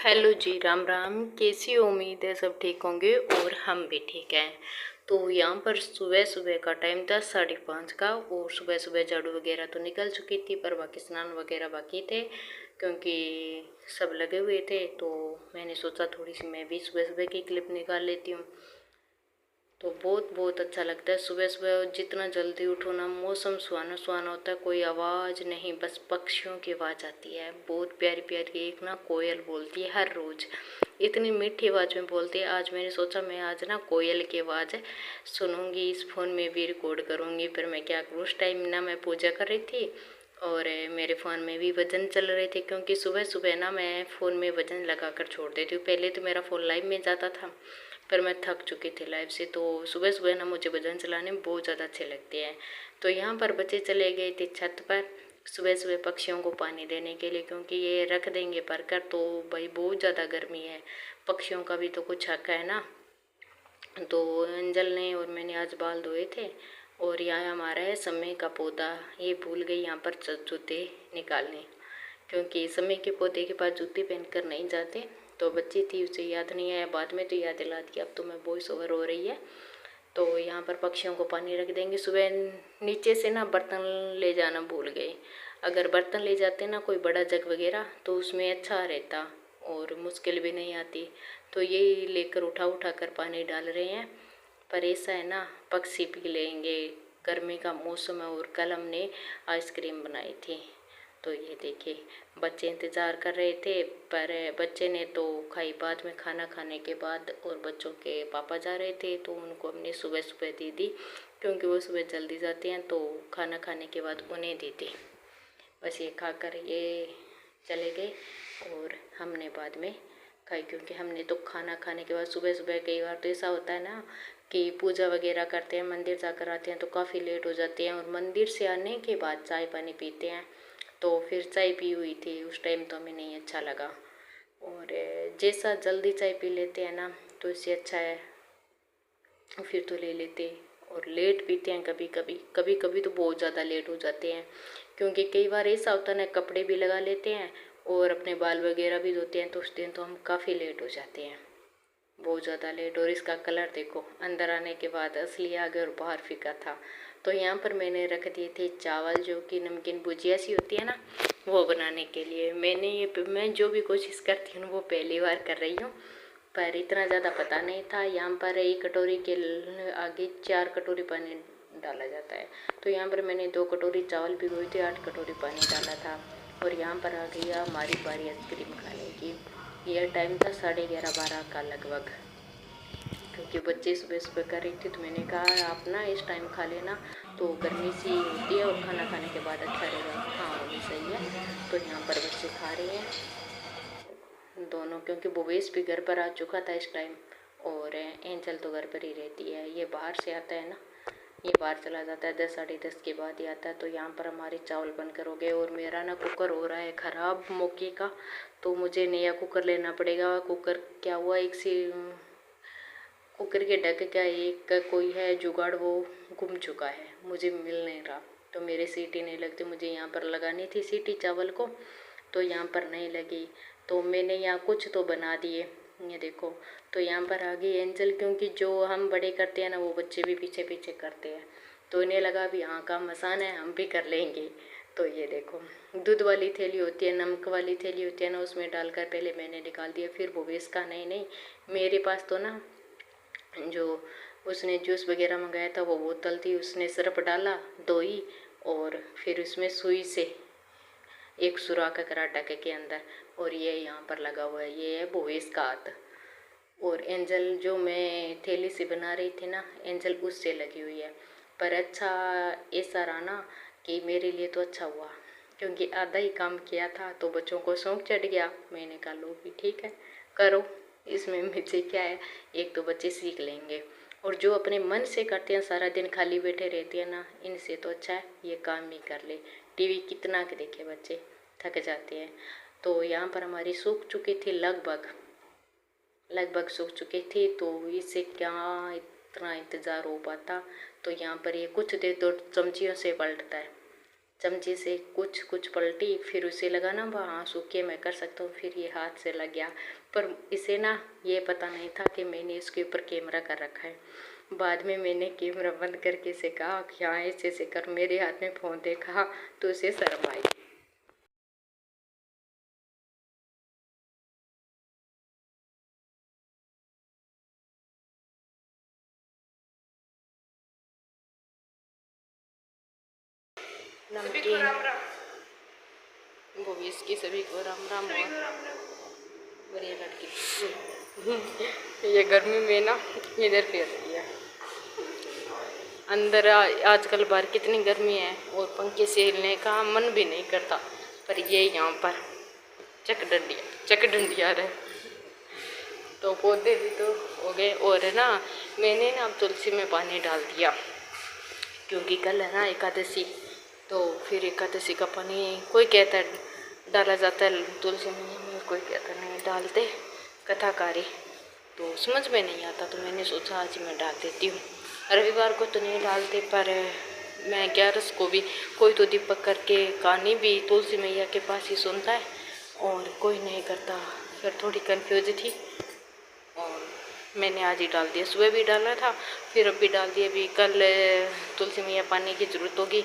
Hello जी, राम राम। कैसी हो? उम्मीद है सब ठीक होंगे और हम भी ठीक हैं। तो यहाँ पर सुबह सुबह का टाइम था 5:30 का, और सुबह सुबह झाड़ू वगैरह तो निकल चुकी थी, पर बाकी स्नान वगैरह बाकी थे क्योंकि सब लगे हुए थे। तो मैंने सोचा थोड़ी सी मैं भी सुबह सुबह की क्लिप निकाल लेती हूँ। तो बहुत बहुत अच्छा लगता है सुबह सुबह, जितना जल्दी उठो ना, मौसम सुहाना सुहाना होता है, कोई आवाज़ नहीं, बस पक्षियों की आवाज़ आती है, बहुत प्यारी प्यारी। एक ना कोयल बोलती है हर रोज़, इतनी मीठी आवाज़ में बोलती है। आज मैंने सोचा मैं आज ना कोयल की आवाज़ सुनूंगी, इस फ़ोन में भी रिकॉर्ड करूंगी। फिर मैं क्या करूँ, उस टाइम ना मैं पूजा कर रही थी और मेरे फ़ोन में भी भजन चल रहे थे, क्योंकि सुबह सुबह ना मैं फ़ोन में भजन लगा कर छोड़ देती हूँ। पहले तो मेरा फ़ोन लाइव में जाता था, पर मैं थक चुकी थी लाइव से। तो सुबह सुबह ना मुझे भजन चलाने में बहुत ज़्यादा अच्छे लगते हैं। तो यहाँ पर बच्चे चले गए थे छत पर सुबह सुबह पक्षियों को पानी देने के लिए, क्योंकि ये रख देंगे भरकर तो भाई बहुत ज़्यादा गर्मी है, पक्षियों का भी तो कुछ हक है ना। तो अंजल ने और मैंने आज बाल धोए थे। और यहाँ हमारा है समय का पौधा, ये भूल गई यहाँ पर जूते निकालने, क्योंकि समय के पौधे के पास जूते पहनकर नहीं जाते। तो बच्ची थी, उसे याद नहीं आया, बाद में तो याद दिला दी। अब तो मैं वॉइस ओवर हो रही है। तो यहाँ पर पक्षियों को पानी रख देंगे। सुबह नीचे से ना बर्तन ले जाना भूल गए, अगर बर्तन ले जाते ना कोई बड़ा जग वगैरह तो उसमें अच्छा रहता और मुश्किल भी नहीं आती। तो ये लेकर उठा उठा कर पानी डाल रहे हैं, पर ऐसा है ना, पक्षी पी लेंगे। गर्मी का मौसम है और कल हमने आइसक्रीम बनाई थी। तो ये देखिए, बच्चे इंतज़ार कर रहे थे, पर बच्चे ने तो खाई बाद में, खाना खाने के बाद। और बच्चों के पापा जा रहे थे तो उनको हमने सुबह सुबह दे दी, क्योंकि वो सुबह जल्दी जाते हैं, तो खाना खाने के बाद उन्हें दी थी। बस ये खाकर ये चले गए और हमने बाद में खाई, क्योंकि हमने तो खाना खाने के बाद सुबह सुबह कई बार तो ऐसा होता है ना कि पूजा वगैरह करते हैं, मंदिर जाकर आते हैं तो काफ़ी लेट हो जाते हैं, और मंदिर से आने के बाद चाय पानी पीते हैं। तो फिर चाय पी हुई थी उस टाइम, तो हमें नहीं अच्छा लगा। और जैसा जल्दी चाय पी लेते हैं ना, तो इससे अच्छा है फिर तो ले लेते। और लेट पीते हैं कभी कभी, कभी कभी तो बहुत ज़्यादा लेट हो जाते हैं, क्योंकि कई बार ऐसा होता है ना, कपड़े भी लगा लेते हैं और अपने बाल वगैरह भी धोते हैं, तो उस दिन तो हम काफ़ी लेट हो जाते हैं, बहुत ज़्यादा लेट। और इसका कलर देखो, अंदर आने के बाद असली आ गया और बाहर फीका था। तो यहाँ पर मैंने रख दिए थे चावल, जो कि नमकीन भुजिया सी होती है ना, वो बनाने के लिए। मैं जो भी कोशिश करती हूँ वो पहली बार कर रही हूँ, पर इतना ज़्यादा पता नहीं था। यहाँ पर एक कटोरी के आगे 4 कटोरी पानी डाला जाता है। तो यहाँ पर मैंने 2 कटोरी चावल भिगोए थे, 8 कटोरी पानी डाला था। और यहाँ पर आ गई हमारी बारी आइसक्रीम खाने की। यह टाइम था 11:30-12 का लगभग, क्योंकि बच्चे सुबह सुबह कर रही थी, तो मैंने कहा आप ना इस टाइम खा लेना, तो गर्मी सी होती है और खाना खाने के बाद अच्छा रहेगा। हाँ वो भी सही है। तो यहाँ पर बच्चे खा रहे हैं दोनों, क्योंकि भूवेश भी घर पर आ चुका था इस टाइम, और एंजल तो घर पर ही रहती है। ये बाहर से आता है ना, ये बाहर चला जाता है 10-10:30 के बाद ही आता है। तो यहाँ पर हमारे चावल बनकर हो गए, और मेरा ना कुकर हो रहा है ख़राब मौके का, तो मुझे नया कुकर लेना पड़ेगा। कुकर क्या हुआ, एक से कुकर के ढक का एक का कोई है जुगाड़, वो गुम चुका है, मुझे मिल नहीं रहा। तो मेरे सीटी नहीं लगती, मुझे यहाँ पर लगानी थी सीटी चावल को, तो यहाँ पर नहीं लगी। तो मैंने यहाँ कुछ तो बना दिए, ये देखो। तो यहाँ पर आ गई एंजल, क्योंकि जो हम बड़े करते हैं ना, वो बच्चे भी पीछे पीछे करते हैं। तो इन्हें लगा भी हाँ काम आसान है, हम भी कर लेंगे। तो ये देखो, दूध वाली थैली होती है, नमक वाली थैली होती है ना, उसमें डालकर पहले मैंने निकाल दिया, फिर भूवेश का नहीं नहीं, मेरे पास तो ना जो उसने जूस वगैरह मंगाया था वो बोतल थी, उसने सिरप डाला, दोई, और फिर उसमें सुई से एक सुराख करा टके के अंदर, और ये यहाँ पर लगा हुआ है, ये है भूवेश का हाथ। और एंजल जो मैं थैली से बना रही थी ना, एंजल उससे लगी हुई है। पर अच्छा ऐसा रहा ना कि मेरे लिए तो अच्छा हुआ, क्योंकि आधा ही काम किया था, तो बच्चों को शौक चढ़ गया। मैंने कहा लो भी ठीक है, करो, इसमें मुझे क्या है, एक तो बच्चे सीख लेंगे। और जो अपने मन से करते हैं, सारा दिन खाली बैठे रहते हैं ना, इनसे तो अच्छा है ये काम ही कर ले। टीवी कितना के देखे बच्चे, थक जाते हैं। तो यहाँ पर हमारी सूख चुकी थी, लगभग सूख चुकी थी, तो इससे क्या इतना इंतज़ार हो पाता। तो यहाँ पर ये कुछ देर तो चमचियों से पलटता है, चमचे से कुछ कुछ पलटी, फिर उसे लगा ना हाँ सूखे मैं कर सकता हूँ, फिर ये हाथ से लग गया। पर इसे ना ये पता नहीं था कि मैंने इसके ऊपर कैमरा कर रखा है। बाद में मैंने कैमरा बंद करके इसे कहा कि हाँ ऐसे कर, मेरे हाथ में फ़ोन देखा तो उसे शर्म आई। नमकीन वो भी इसकी सभी को राम राम। और ये लड़की ये गर्मी में ना इधर फिर रही है अंदर। आजकल बाहर कितनी गर्मी है और पंखे से हिलने का मन भी नहीं करता, पर ये यहाँ पर चक डंडिया रहे। तो पौधे भी तो हो गए। और ना मैंने ना अब तुलसी में पानी डाल दिया, क्योंकि कल है ना एकादशी, तो फिर एकादशी का पानी कोई कहता है डाला जाता है तुलसी में, कोई कहता नहीं डालते कथाकारी, तो समझ में नहीं आता। तो मैंने सोचा आज मैं डाल देती हूँ। रविवार को तो नहीं डालते, पर मैं 11 को भी कोई तो दीपक करके कहानी भी तुलसी मैया के पास ही सुनता है और कोई नहीं करता। फिर थोड़ी कंफ्यूज थी और मैंने आज ही डाल दिया। सुबह भी डाला था, फिर अब भी डाल दिया। अभी कल तुलसी मैया पानी की ज़रूरत होगी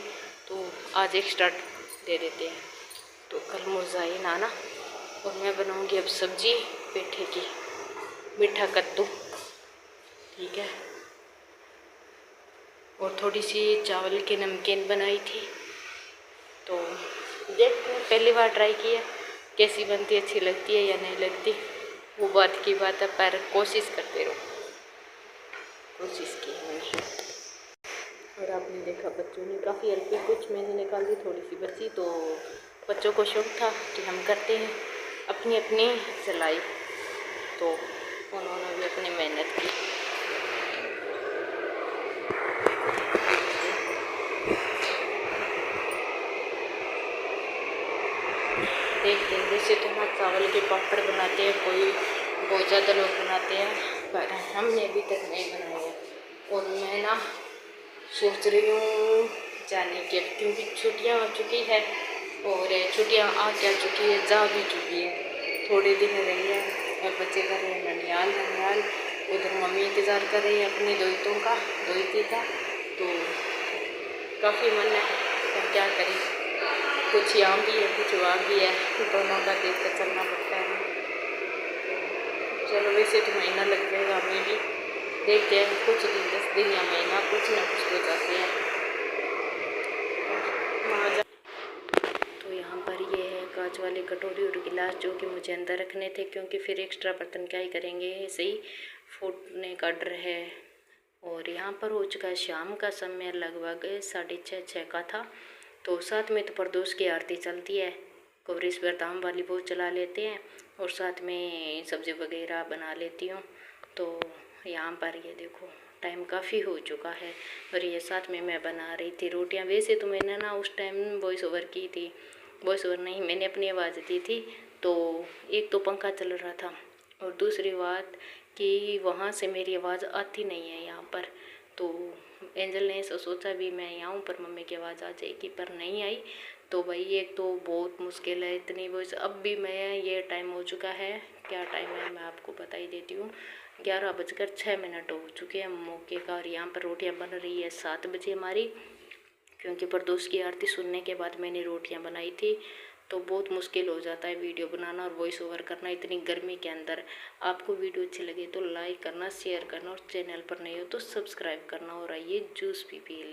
तो आज एक्स्ट्रा दे देते हैं, तो कल मुरझाई ना। और मैं बनाऊंगी अब सब्जी पेठे की, मीठा कद्दू, ठीक है। और थोड़ी सी चावल की नमकीन बनाई थी, तो देखते हैं, पहली बार ट्राई किया कैसी बनती, अच्छी लगती है या नहीं लगती, वो बात की बात है, पर कोशिश करते रहो। कोशिश की मैंने। और आपने देखा बच्चों ने काफ़ी हेल्प की, कुछ मैंने निकाल दी, थोड़ी सी बची, तो बच्चों को शौक था कि हम करते हैं अपनी अपनी सिलाई, तो उन्होंने भी अपनी मेहनत की। देखते हैं, जैसे तो हम चावल के पापड़ बनाते हैं, कोई बहुत ज़्यादा लोग बनाते हैं, पर हमने अभी तक नहीं बनाया। और मैं ना सोच रही हूँ जाने के, क्योंकि छुट्टियाँ हो चुकी है और छुट्टियाँ आ क्या चुकी है, जा भी चुकी है, थोड़े दिन रही है और बच्चे कर रहे हैं ननियाल। उधर मम्मी इंतज़ार कर रही है अपनी दोहिती का, तो काफ़ी मन है, पर क्या करें, कुछ यहाँ भी है कुछ वहाँ भी है, दोनों का देख कर चलना पड़ता है। चलो वैसे तो महीना लग जाएगा, हमें भी देखते हैं, कुछ दिन 10 दिन या महीना, कुछ ना कुछ तो जाते हैं। तो यहाँ पर ये है कांच वाली कटोरी और गिलास, जो कि मुझे अंदर रखने थे, क्योंकि फिर एक्स्ट्रा बर्तन क्या ही करेंगे, ऐसे ही फूटने का डर है। और यहाँ पर हो चुका है शाम का समय, लगभग 6:30 का था। तो साथ में तो प्रदोष की आरती चलती है, कवरेज पर दाम वाली वो चला लेते हैं, और साथ में सब्ज़ी वगैरह बना लेती हूँ। तो यहाँ पर ये देखो टाइम काफ़ी हो चुका है, और ये साथ में मैं बना रही थी रोटियाँ। वैसे तो मैंने ना उस टाइम वॉइस ओवर की थी, वॉइस ओवर नहीं, मैंने अपनी आवाज़ दी थी। तो एक तो पंखा चल रहा था, और दूसरी बात कि वहाँ से मेरी आवाज़ आती नहीं है यहाँ पर। तो एंजल ने ऐसा सोचा भी मैं यहाँ हूँ पर मम्मी की आवाज़ आ जाएगी, पर नहीं आई। तो भाई एक तो बहुत मुश्किल है इतनी वॉइस। अब भी मैं, ये टाइम हो चुका है, क्या टाइम है मैं आपको बता ही देती हूँ, 11:06 हो चुके हैं मौके का। और यहाँ पर रोटियाँ बन रही है 7 बजे हमारी, क्योंकि प्रदोष की आरती सुनने के बाद मैंने रोटियाँ बनाई थी। तो बहुत मुश्किल हो जाता है वीडियो बनाना और वॉइस ओवर करना इतनी गर्मी के अंदर। आपको वीडियो अच्छी लगे तो लाइक करना, शेयर करना, और चैनल पर नहीं हो तो सब्सक्राइब करना। और आइए जूस भी पी लें।